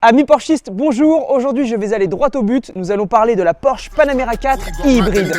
Amis Porschistes, bonjour, aujourd'hui je vais aller droit au but, nous allons parler de la Porsche Panamera 4 hybride.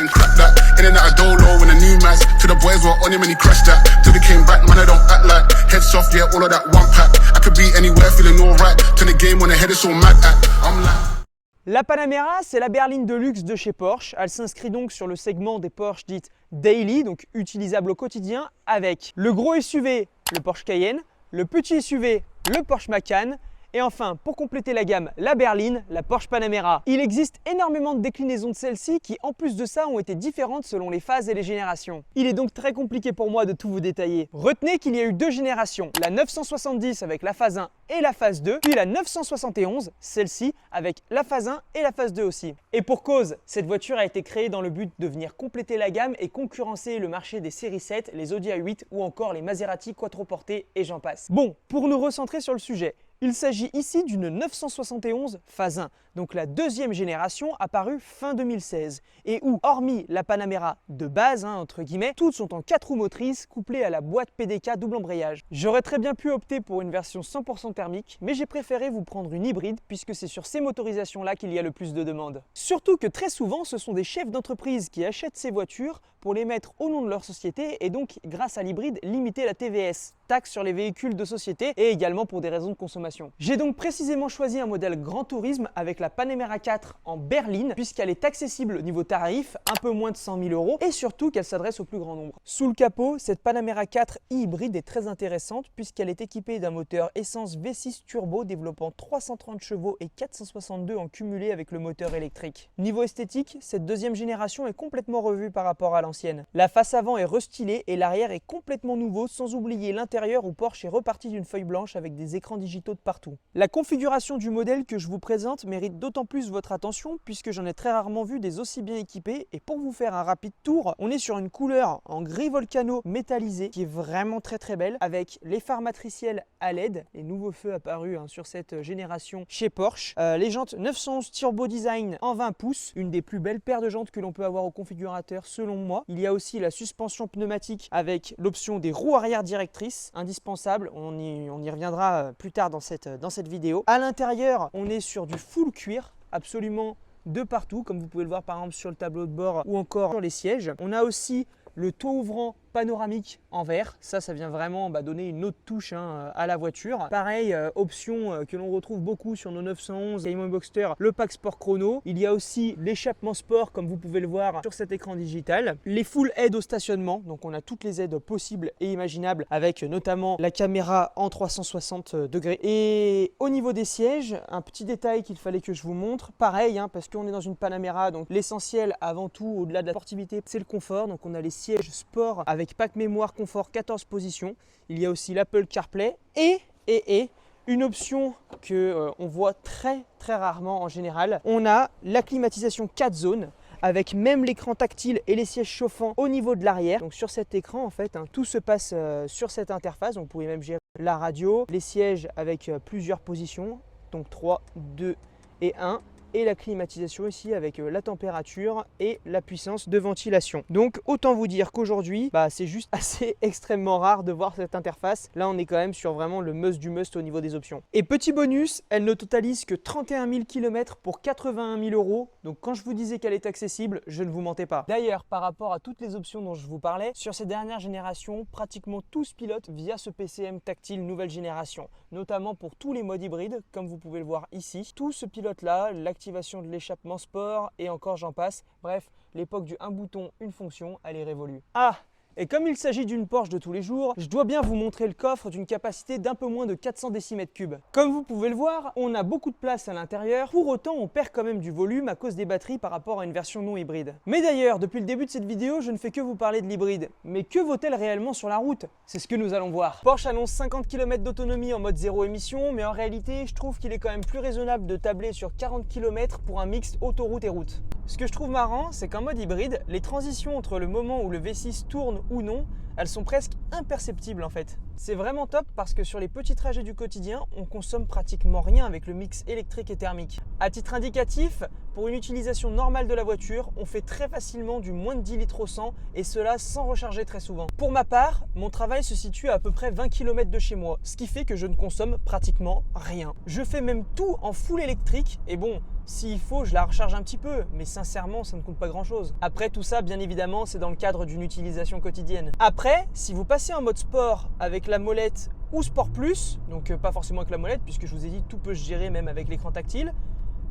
La Panamera, c'est la berline de luxe de chez Porsche. Elle s'inscrit donc sur le segment des Porsche dites daily, donc utilisables au quotidien, avec le gros SUV, le Porsche Cayenne, le petit SUV, le Porsche Macan, et enfin, pour compléter la gamme, la berline, la Porsche Panamera. Il existe énormément de déclinaisons de celle-ci qui, en plus de ça, ont été différentes selon les phases et les générations. Il est donc très compliqué pour moi de tout vous détailler. Retenez qu'il y a eu deux générations, la 970 avec la phase 1 et la phase 2, puis la 971, celle-ci, avec la phase 1 et la phase 2 aussi. Et pour cause, cette voiture a été créée dans le but de venir compléter la gamme et concurrencer le marché des séries 7, les Audi A8 ou encore les Maserati Quattroporte et j'en passe. Bon, pour nous recentrer sur le sujet, il s'agit ici d'une 971 phase 1, donc la deuxième génération apparue fin 2016 et où, hormis la Panamera de base, entre guillemets, toutes sont en 4 roues motrices couplées à la boîte PDK double embrayage. J'aurais très bien pu opter pour une version 100% thermique, mais j'ai préféré vous prendre une hybride puisque c'est sur ces motorisations-là qu'il y a le plus de demandes. Surtout que très souvent, ce sont des chefs d'entreprise qui achètent ces voitures pour les mettre au nom de leur société et donc, grâce à l'hybride, limiter la TVS, taxe sur les véhicules de société et également pour des raisons de consommation. J'ai donc précisément choisi un modèle Grand Tourisme avec la Panamera 4 en berline puisqu'elle est accessible au niveau tarif, un peu moins de 100 000 € et surtout qu'elle s'adresse au plus grand nombre. Sous le capot, cette Panamera 4 hybride est très intéressante puisqu'elle est équipée d'un moteur essence V6 turbo développant 330 chevaux et 462 en cumulé avec le moteur électrique. Niveau esthétique, cette deuxième génération est complètement revue par rapport à l'ancienne. La face avant est restylée et l'arrière est complètement nouveau sans oublier l'intérieur où Porsche est reparti d'une feuille blanche avec des écrans digitaux de partout. La configuration du modèle que je vous présente mérite d'autant plus votre attention puisque j'en ai très rarement vu des aussi bien équipés et pour vous faire un rapide tour, on est sur une couleur en gris volcano métallisé qui est vraiment très belle avec les phares matriciels à LED, les nouveaux feux apparus sur cette génération chez Porsche. Les jantes 911 Turbo Design en 20 pouces, une des plus belles paires de jantes que l'on peut avoir au configurateur selon moi. Il y a aussi la suspension pneumatique avec l'option des roues arrière directrices, indispensable, on y reviendra plus tard dans cette vidéo. À l'intérieur, on est sur du full cuir, absolument de partout, comme vous pouvez le voir par exemple sur le tableau de bord ou encore sur les sièges. On a aussi le toit ouvrant panoramique en verre, ça vient vraiment donner une autre touche à la voiture. Pareil, option que l'on retrouve beaucoup sur nos 911 Cayman Boxster, le pack sport chrono. Il y a aussi l'échappement sport comme vous pouvez le voir sur cet écran digital. Les full aides au stationnement, donc on a toutes les aides possibles et imaginables avec notamment la caméra en 360 degrés. Et au niveau des sièges, un petit détail qu'il fallait que je vous montre, pareil parce qu'on est dans une Panamera, donc l'essentiel avant tout au-delà de la sportivité c'est le confort, donc on a les sièges sport avec pack mémoire confort 14 positions. Il y a aussi l'Apple CarPlay et une option que on voit très rarement en général. On a la climatisation 4 zones avec même l'écran tactile et les sièges chauffants au niveau de l'arrière. Donc sur cet écran en fait, tout se passe sur cette interface. Donc vous pouvez même gérer la radio, les sièges avec plusieurs positions, donc 3, 2 et 1. Et la climatisation ici avec la température et la puissance de ventilation. Donc autant vous dire qu'aujourd'hui, c'est juste assez extrêmement rare de voir cette interface. Là on est quand même sur vraiment le must du must au niveau des options. Et petit bonus, elle ne totalise que 31 000 km pour 81 000 €. Donc quand je vous disais qu'elle est accessible, je ne vous mentais pas. D'ailleurs, par rapport à toutes les options dont je vous parlais, sur ces dernières générations, pratiquement tous pilotent via ce PCM tactile nouvelle génération. Notamment pour tous les modes hybrides, comme vous pouvez le voir ici. Tout ce pilote là, l'activation de l'échappement sport et encore j'en passe. Bref, l'époque du un bouton, une fonction, elle est révolue. Ah! Et comme il s'agit d'une Porsche de tous les jours, je dois bien vous montrer le coffre d'une capacité d'un peu moins de 400 décimètres-cubes. Comme vous pouvez le voir, on a beaucoup de place à l'intérieur, pour autant on perd quand même du volume à cause des batteries par rapport à une version non hybride. Mais d'ailleurs, depuis le début de cette vidéo, je ne fais que vous parler de l'hybride. Mais que vaut-elle réellement sur la route? C'est ce que nous allons voir. Porsche annonce 50 km d'autonomie en mode zéro émission, mais en réalité, je trouve qu'il est quand même plus raisonnable de tabler sur 40 km pour un mix autoroute et route. Ce que je trouve marrant, c'est qu'en mode hybride, les transitions entre le moment où le V6 tourne ou non, elles sont presque imperceptibles en fait. C'est vraiment top parce que sur les petits trajets du quotidien, on consomme pratiquement rien avec le mix électrique et thermique. À titre indicatif, pour une utilisation normale de la voiture, on fait très facilement du moins de 10 litres au 100 et cela sans recharger très souvent. Pour ma part, mon travail se situe à peu près 20 km de chez moi, ce qui fait que je ne consomme pratiquement rien. Je fais même tout en full électrique et bon, s'il faut, je la recharge un petit peu, mais sincèrement, ça ne compte pas grand-chose. Après, tout ça, bien évidemment, c'est dans le cadre d'une utilisation quotidienne. Après, si vous passez en mode sport avec la molette ou sport plus, donc pas forcément avec la molette, puisque je vous ai dit, tout peut se gérer même avec l'écran tactile,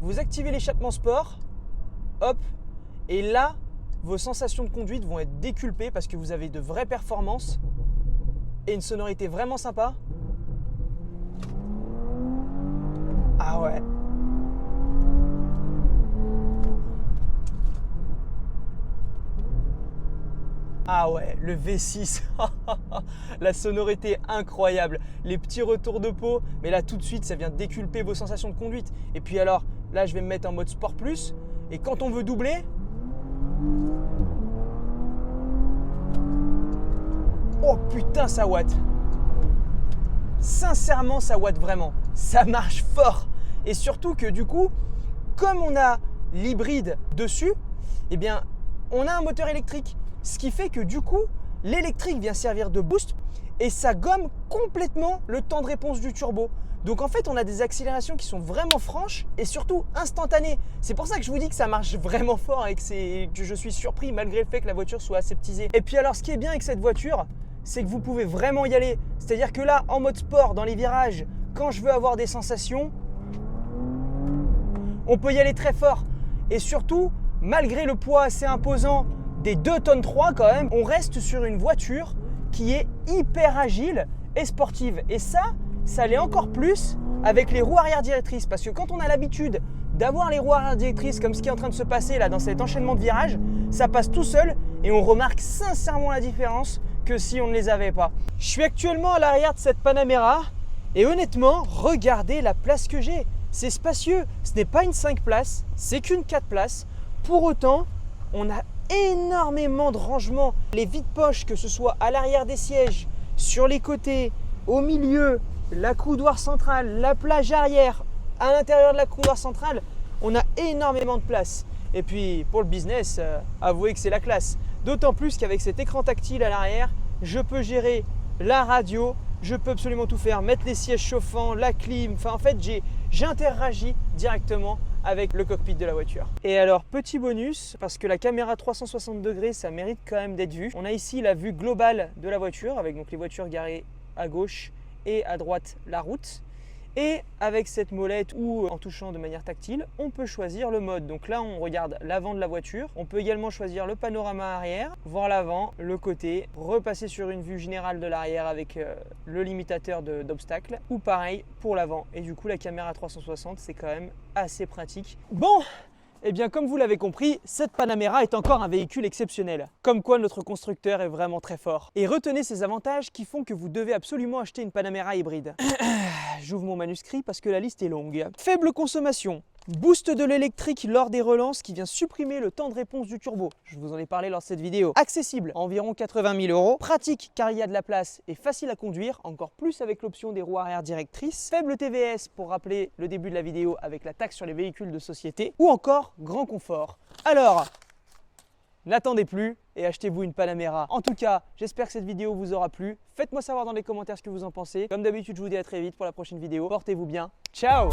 vous activez l'échappement sport, hop, et là, vos sensations de conduite vont être décuplées parce que vous avez de vraies performances et une sonorité vraiment sympa. Ah ouais. Ah ouais, le V6, la sonorité incroyable, les petits retours de peau, mais là tout de suite ça vient déculper vos sensations de conduite. Et puis alors, là je vais me mettre en mode sport plus, et quand on veut doubler, oh putain ça watt. Sincèrement ça watt vraiment, ça marche fort. Et surtout que du coup, comme on a l'hybride dessus, eh bien on a un moteur électrique. Ce qui fait que du coup, l'électrique vient servir de boost et ça gomme complètement le temps de réponse du turbo. Donc en fait, on a des accélérations qui sont vraiment franches et surtout instantanées. C'est pour ça que je vous dis que ça marche vraiment fort et que je suis surpris malgré le fait que la voiture soit aseptisée. Et puis alors, ce qui est bien avec cette voiture, c'est que vous pouvez vraiment y aller. C'est-à-dire que là, en mode sport, dans les virages, quand je veux avoir des sensations, on peut y aller très fort. Et surtout, malgré le poids assez imposant des 2 tonnes 3 quand même, on reste sur une voiture qui est hyper agile et sportive. Et ça l'est encore plus avec les roues arrière directrices. Parce que quand on a l'habitude d'avoir les roues arrière directrices comme ce qui est en train de se passer là dans cet enchaînement de virages, ça passe tout seul et on remarque sincèrement la différence que si on ne les avait pas. Je suis actuellement à l'arrière de cette Panamera et honnêtement, regardez la place que j'ai. C'est spacieux, ce n'est pas une 5 places, c'est qu'une 4 places. Pour autant, on a énormément de rangements. Les vides-poches, que ce soit à l'arrière des sièges, sur les côtés, au milieu, la coudoir centrale, la plage arrière, à l'intérieur de la coudoir centrale, on a énormément de place. Et puis pour le business, avouez que c'est la classe. D'autant plus qu'avec cet écran tactile à l'arrière, je peux gérer la radio, je peux absolument tout faire, mettre les sièges chauffants, la clim, enfin en fait j'interagis directement avec le cockpit de la voiture. Et alors petit bonus, parce que la caméra 360 degrés ça mérite quand même d'être vu. On a ici la vue globale de la voiture avec donc les voitures garées à gauche et à droite la route. Et avec cette molette ou en touchant de manière tactile, on peut choisir le mode. Donc là, on regarde l'avant de la voiture. On peut également choisir le panorama arrière, voir l'avant, le côté, repasser sur une vue générale de l'arrière avec le limitateur d'obstacles. Ou pareil pour l'avant. Et du coup, la caméra 360, c'est quand même assez pratique. Bon, eh bien comme vous l'avez compris, cette Panamera est encore un véhicule exceptionnel. Comme quoi notre constructeur est vraiment très fort. Et retenez ces avantages qui font que vous devez absolument acheter une Panamera hybride. J'ouvre mon manuscrit parce que la liste est longue. Faible consommation. Boost de l'électrique lors des relances qui vient supprimer le temps de réponse du turbo. Je vous en ai parlé lors de cette vidéo. Accessible, environ 80 000 €. Pratique car il y a de la place et facile à conduire, encore plus avec l'option des roues arrière directrices. Faible TVS pour rappeler le début de la vidéo avec la taxe sur les véhicules de société. Ou encore grand confort. Alors, n'attendez plus et achetez-vous une Panamera. En tout cas, j'espère que cette vidéo vous aura plu. Faites-moi savoir dans les commentaires ce que vous en pensez. Comme d'habitude, je vous dis à très vite pour la prochaine vidéo. Portez-vous bien. Ciao!